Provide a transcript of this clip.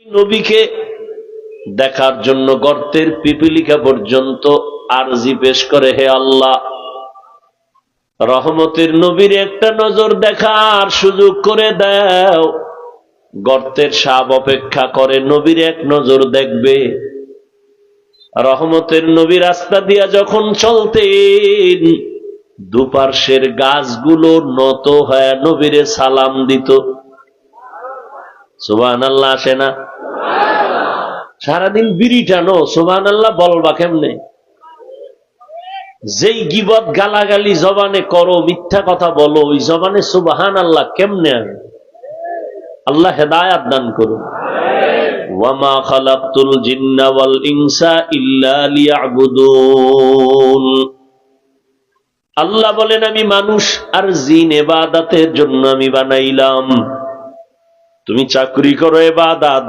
নবীকে দেখার জন্য গর্তের পিপিলিকা পর্যন্ত আরজি পেশ করে, হে আল্লাহ, রহমতের নবীর একটা নজর দেখার সুযোগ করে দাও। গর্তের সাপ অপেক্ষা করে নবীর এক নজর দেখবে। রহমতের নবী রাস্তা দিয়া যখন চলতেন, দুপার্শ্বের গাছগুলো নত হয়ে নবীরে সালাম দিত। সুবহানাল্লাহ আসে না? সারাদিন বিড়ি টানো, সুবহানাল্লাহ বলবা কেমনে? যেই গীবত গালাগালি জবানে করো, মিথ্যা কথা বলো, ওই জবানে সুবহানাল্লাহ কেমনে আসে? আল্লাহ হেদায়াত দান করুন। ওয়ামা খালাকতুল জিন্না ওয়াল ইনসা ইল্লা লিয়াবুদুন। আল্লাহ বলেন, আমি মানুষ আর জিন ইবাদতের জন্য আমি বানাইলাম। তুমি চাকরি করো ইবাদত,